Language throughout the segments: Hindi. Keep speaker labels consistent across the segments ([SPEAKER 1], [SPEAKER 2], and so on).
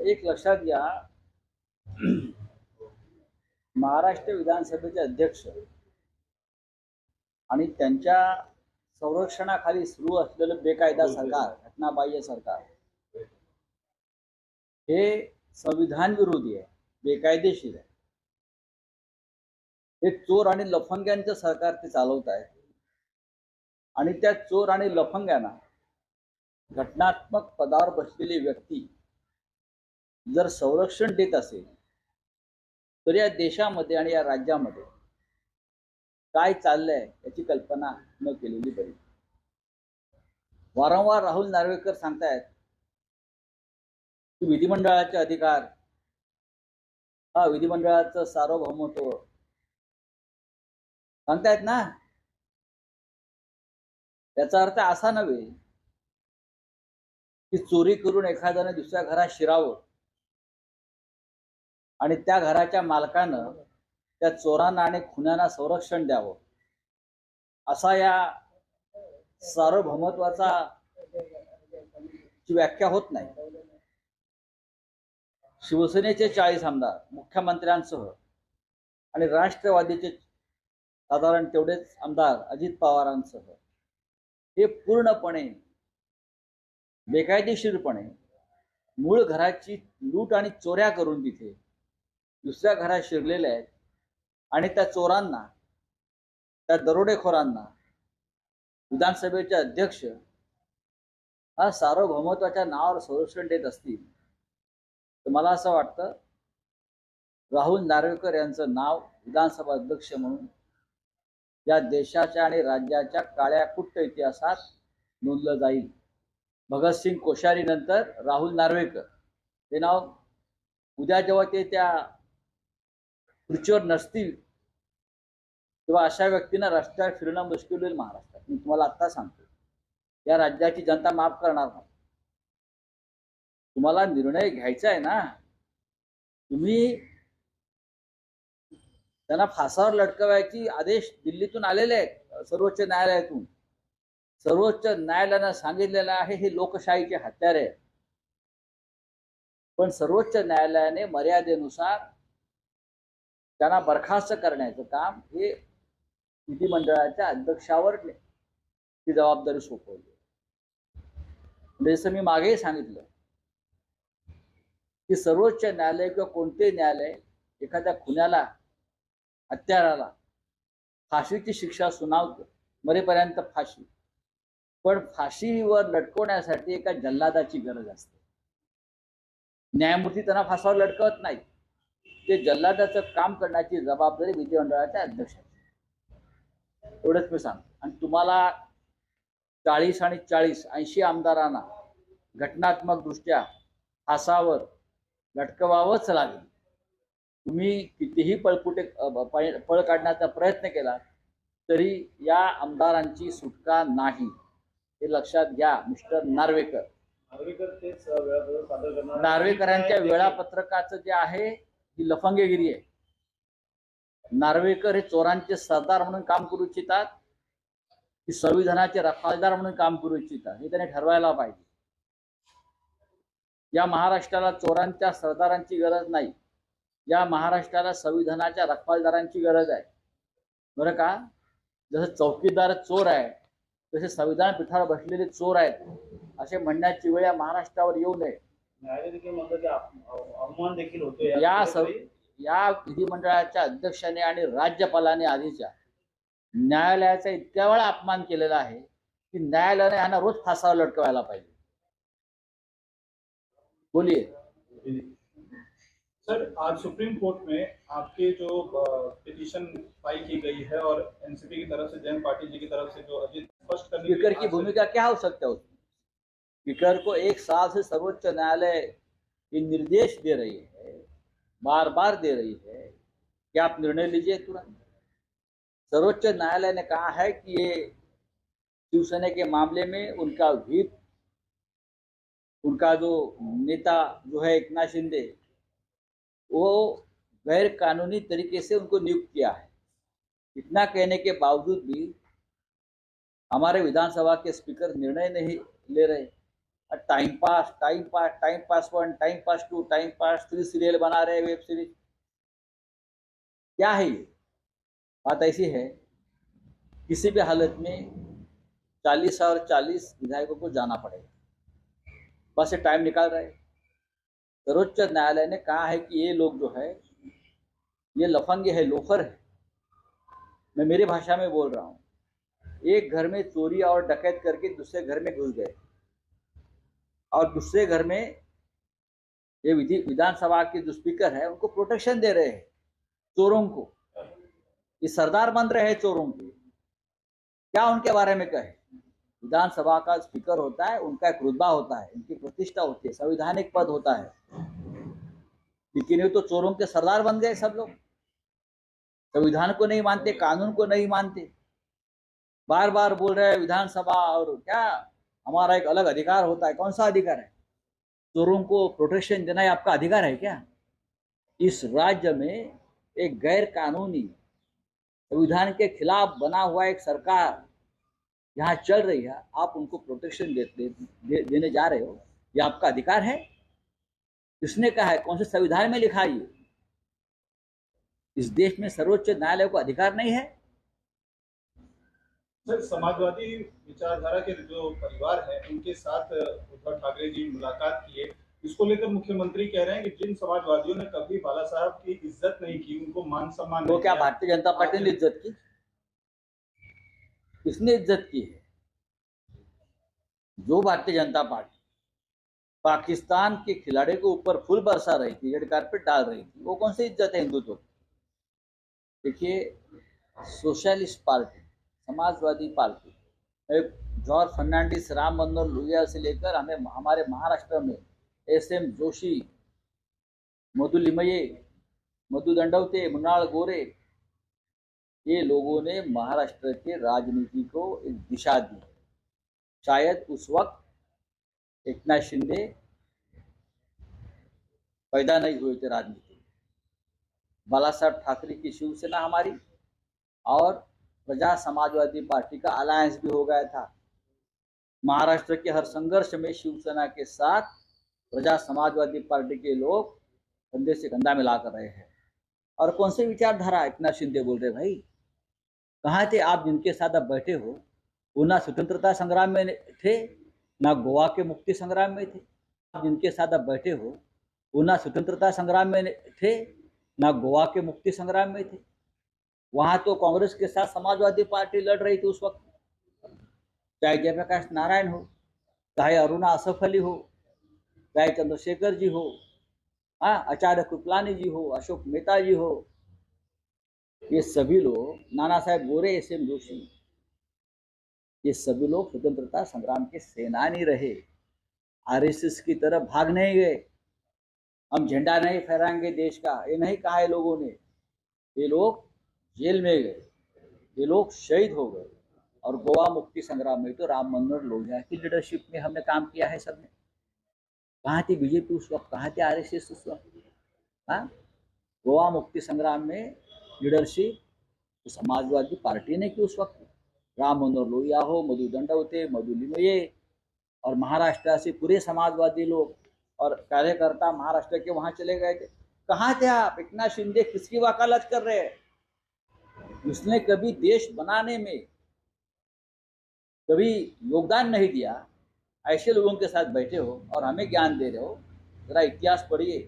[SPEAKER 1] एक लक्षात घ्या, महाराष्ट्र विधानसभेचे अध्यक्ष आणि त्यांच्या संरक्षणाखाली सुरू असलेलं बेकायदा सरकार, घटनाबाह्य सरकार, हे संविधान विरोधी आहे, बेकायदेशीर आहे. हे चोर आणि लफंग्यांचं सरकार ते चालवत आहे. आणि त्या चोर आणि लफंग्यांना घटनात्मक पदावर बसलेली व्यक्ती जर संरक्षण देत असेल तर या देशामध्ये आणि या राज्यामध्ये काय चाललंय याची कल्पना न केलेली बरी. वारंवार राहुल नार्वेकर सांगतायत की विधिमंडळाचे अधिकार, हा विधिमंडळाचं सार्वभौमत्व सांगतायत ना. याचा अर्थ असा नव्हे की चोरी करून एखाद्याने दुसऱ्या घरात शिरावं आणि त्या घराच्या मालकानं त्या चोरांना आणि खुन्यांना संरक्षण द्यावं, असा या सार्वभौमत्वाचा व्याख्या होत नाही. शिवसेनेचे 40 आमदार मुख्यमंत्र्यांसह आणि राष्ट्रवादीचे साधारण तेवढेच आमदार अजित पवारांसह हे पूर्णपणे बेकायदेशीरपणे मूळ घराची लूट आणि चोऱ्या करून तिथे दुसऱ्या घरात शिरलेले आहेत. आणि त्या चोरांना, त्या दरोडेखोरांना विधानसभेचे अध्यक्ष हा सार्वभौमत्वाच्या नावावर संरक्षण देत असतील तर मला असं वाटतं राहुल नार्वेकर यांचं नाव विधानसभा अध्यक्ष म्हणून या देशाच्या आणि राज्याच्या काळ्या कुट्ट इतिहासात नोंदलं जाईल. भगतसिंग कोश्यारी नंतर राहुल नार्वेकर हे नाव उद्या जेव्हा ते त्या खुर्चीवर नसतील तेव्हा अशा व्यक्तींना रस्त्यावर फिरणं मुश्किल होईल महाराष्ट्रात. मी तुम्हाला आत्ता सांगतो, या राज्याची जनता माफ करणार नाही. तुम्हाला निर्णय घ्यायचा आहे ना. तुम्ही त्यांना फासावर लटकवायची आदेश दिल्लीतून आलेले आहेत, सर्वोच्च न्यायालयातून. सर्वोच्च न्यायालयानं सांगितलेलं आहे हे लोकशाहीचे हत्यार आहे. पण सर्वोच्च न्यायालयाने मर्यादेनुसार त्यांना बरखास्त करण्याचं काम हे विधिमंडळाच्या अध्यक्षावर ती जबाबदारी सोपवली. जसं मी मागेही सांगितलं की सर्वोच्च न्यायालय किंवा कोणते न्यायालय एखाद्या खुन्याला, हत्याराला फाशीची शिक्षा सुनावतं, मरेपर्यंत फाशी. पण फाशीवर लटकवण्यासाठी एका जल्लादाची गरज असते. न्यायमूर्ती त्यांना फासावर लटकवत नाही. ते जल्लादाचं काम करण्याची जबाबदारी विधिमंडळाच्या अध्यक्षाची. एवढंच मी सांगतो. आणि तुम्हाला 40 आणि 40 80 आमदारांना घटनात्मक दृष्ट्या फासावर लटकवावंच लागेल. तुम्ही कितीही पळ काढण्याचा प्रयत्न केला तरी या आमदारांची सुटका नाही, हे लक्षात घ्या मिस्टर नार्वेकर. नार्वेकरांच्या वेळापत्रकाचं जे आहे ही लफंगेगिरी आहे. नार्वेकर हे चोरांचे सरदार म्हणून काम करू इच्छितात की संविधानाचे रखवालदार म्हणून काम करू इच्छितात, हे त्याने ठरवायला पाहिजे. या महाराष्ट्राला चोरांच्या सरदारांची गरज नाही. या महाराष्ट्राला संविधानाच्या रखवालदारांची गरज आहे, बरं का. जसं चौकीदार चोर आहे तसे संविधान पीठावर बसलेले चोर आहेत असे म्हणण्याची वेळ या महाराष्ट्रावर येऊ नये. या विधिमंडळाच्या अध्यक्षाने आणि राज्यपालाने आधीच्या न्यायालयाचा इतक्या वेळा अपमान केलेला आहे की न्यायालयाने यांना रोज फासावर लटकवायला पाहिजे. बोलिए
[SPEAKER 2] सर, आज सुप्रीम कोर्ट में आपके जो पिटीशन फाइल की गई है और एनसीपी की तरफ से, जयंत पाटिल जी की तरफ से, जो अजित स्पष्ट करने
[SPEAKER 1] स्पीकर की भूमिका क्या हो सकता है उसमें? स्पीकर को 1 साल से सर्वोच्च न्यायालय ये निर्देश दे रही है, बार बार दे रही है कि आप निर्णय लीजिए तुरंत. सर्वोच्च न्यायालय ने कहा है कि ये शिवसेना के मामले में उनका व्हीप, उनका जो नेता जो है एकनाथ शिंदे, वो गैर कानूनी तरीके से उनको नियुक्त किया है. इतना कहने के बावजूद भी हमारे विधानसभा के स्पीकर निर्णय नहीं ले रहे. Time pass time pass time pass 1, time pass 2, time pass 3 serial बना रहे, वेब सीरीज। क्या है ये? बात ऐसी है, किसी भी हालत में 40 और 40 विधायकों को जाना पड़ेगा, बस ये टाइम निकाल रहे हैं। सर्वोच्च न्यायालय ने कहा है कि ये लोग जो है ये लफंगे है, लोफर है। मैं मेरी भाषा में बोल रहा हूँ, एक घर में चोरी और डकैत करके दूसरे घर में घुस गए और दूसरे घर में ये विधानसभा के जो स्पीकर है उनको प्रोटेक्शन दे रहे हैं, चोरों को। ये सरदार बन रहे हैं चोरों के। क्या उनके बारे में कहे? विधानसभा का स्पीकर होता है, उनका एक रुतबा होता है, उनकी प्रतिष्ठा होती है, संवैधानिक पद होता है, लेकिन ये तो चोरों के सरदार बन गए सब लोग। संविधान को नहीं मानते, कानून को नहीं मानते, बार बार बोल रहे हैं विधानसभा और क्या हमारा एक अलग अधिकार होता है। कौन सा अधिकार है? चोरों को प्रोटेक्शन देना ही आपका अधिकार है क्या? इस राज्य में एक गैर कानूनी संविधान के खिलाफ बना हुआ एक सरकार यहाँ चल रही है, आप उनको प्रोटेक्शन देने जा रहे हो, ये आपका अधिकार है? किसने कहा है? कौन से संविधान में लिखा है? इस देश में सर्वोच्च न्यायालय को अधिकार नहीं है?
[SPEAKER 2] सर, समाजवादी विचारधारा के जो परिवार है उनके साथ उद्धव ठाकरे जी मुलाकात किए, इसको लेकर मुख्यमंत्री कह रहे हैं कि जिन समाजवादियों ने कभी बाला साहब की इज्जत नहीं की, उनको मान सम्मान
[SPEAKER 1] वो
[SPEAKER 2] नहीं
[SPEAKER 1] क्या
[SPEAKER 2] दिया।
[SPEAKER 1] भारतीय जनता पार्टी ने इज्जत की? किसने इज्जत की है? जो भारतीय जनता पार्टी पाकिस्तान के खिलाड़ी के ऊपर फूल बरसा रही थी, रेड कारपेट डाल रही थी, वो कौन सी इज्जत है हिंदुत्व की? देखिए, socialist party, Samajwadi party, George Fernandes, Ram Manohar Lohia से लेकर हमें हमारे महाराष्ट्र में एस.एम. जोशी, मधु लिमये, मधु दंडवते, मृणाल गोरे, ये लोगों ने महाराष्ट्र के राजनीति को एक दिशा दी। शायद उस वक्त एकनाथ शिंदे पैदा नहीं हुए थे राजनीति में। बाला साहब ठाकरे की शिवसेना हमारी और प्रजा समाजवादी पार्टी का अलायंस भी हो गया था। महाराष्ट्र के हर संघर्ष में शिवसेना के साथ प्रजा समाजवादी पार्टी के लोग कंधे से कंधा मिला कर रहे हैं। और कौन सी विचारधारा? एकनाथ शिंदे बोल रहे, भाई कहाँ थे आप जिनके साथ आप बैठे हो? वो ना स्वतंत्रता संग्राम में थे, ना गोवा के मुक्ति संग्राम में थे। आप जिनके साथ आप बैठे हो वो ना स्वतंत्रता संग्राम में थे, ना गोवा के मुक्ति संग्राम में थे। वहां तो कांग्रेस के साथ समाजवादी पार्टी लड़ रही थी उस वक्त, चाहे जयप्रकाश नारायण हो, चाहे अरुणा असफ अली हो, चाहे चंद्रशेखर जी हो, आचार्य कृपलानी जी हो, अशोक मेहता जी हो, ये सभी लोग, नाना साहेब गोरे, एस.एम. जोशी, ये सभी लोग स्वतंत्रता संग्राम के सेनानी रहे। आरएसएस की तरफ भाग नहीं गए। हम झंडा नहीं फहराएंगे देश का, ये नहीं कहा है लोगों ने। ये लोग जेल में गए, ये लोग शहीद हो गए। और गोवा मुक्ति संग्राम में तो राम मनोहर लोहिया की लीडरशिप में हमने काम किया है सबने। कहाँ थी बीजेपी उस वक्त? कहाँ थे आरएसएस उस वक्त? हाँ, गोवा मुक्ति संग्राम में लीडरशिप तो समाजवादी पार्टी ने की उस वक्त। राम मनोहर लोहिया हो, मधु दंडवते, मधु लिमये, और महाराष्ट्र से पूरे समाजवादी लोग और कार्यकर्ता महाराष्ट्र के वहां चले गए थे। कहाँ थे आप? एकनाथ शिंदे किसकी वकालत कर रहे हैं? उसने कभी देश बनाने में कभी योगदान नहीं दिया, ऐसे लोगों के साथ बैठे हो और हमें ज्ञान दे रहे हो। जरा इतिहास पढ़िए।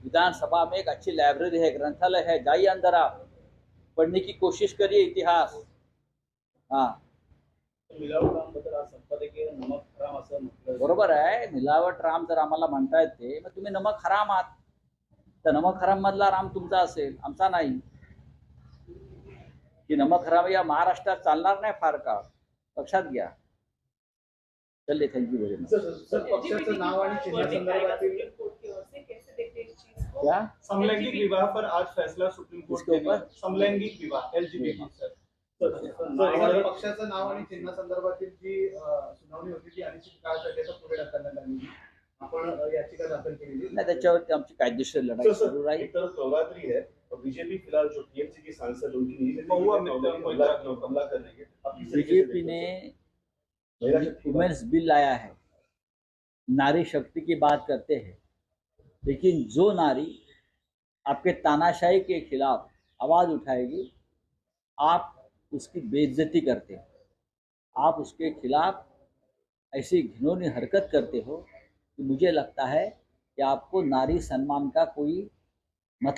[SPEAKER 1] विधानसभा में एक अच्छी लाइब्रेरी है, ग्रंथालय है, जाइए अंदर, आप पढ़ने की कोशिश करिए इतिहास। हाँ, बरोबर आहे, मिलावट राम जर आम्हाला म्हणता येते, मग तुम्ही नमक हराम आहात. तर नमक हराम मधला राम तुमचा असेल, आमचा नाही. की नमक हराम या महाराष्ट्रात चालणार नाही फार काळ, लक्षात घ्या. चलिए, थँक्यू व्हेरी मच.
[SPEAKER 2] पक्षाचं नाव आणि चिन्हासंदर्भातील
[SPEAKER 1] क्या
[SPEAKER 2] समलैंगिक विवाह पर आज फैसला सुप्रीम कोर्ट
[SPEAKER 1] किसके
[SPEAKER 2] ने दिया।
[SPEAKER 1] ऊपर?
[SPEAKER 2] समलैंगिक विवाह LGBT सर,
[SPEAKER 3] पक्षाचं नाव आणि चिन्ह संदर्भातील जी सुनावणी होती ती अनिश्चित काळासाठी आता पुढे ढकलण्यात आली. आपण याचिका दाखल केलेली
[SPEAKER 1] नाही, त्याच्यावरती आमची कायदेशीर लढाई सुरू राहील.
[SPEAKER 4] एक तरफ नवरात्रि है और बीजेपी फिलहाल जो टीएमसी की सांसद उनकी नीति
[SPEAKER 2] महुआ
[SPEAKER 4] हमला कर रही है।
[SPEAKER 1] बीजेपी ने वुमेन्स बिल लाया है, नारी शक्ति की बात करते हैं, लेकिन जो नारी आपके तानाशाही के खिलाफ आवाज़ उठाएगी, आप उसकी बेइज्जती करते हो, आप उसके खिलाफ ऐसी घिनौनी हरकत करते हो कि मुझे लगता है कि आपको नारी सम्मान का कोई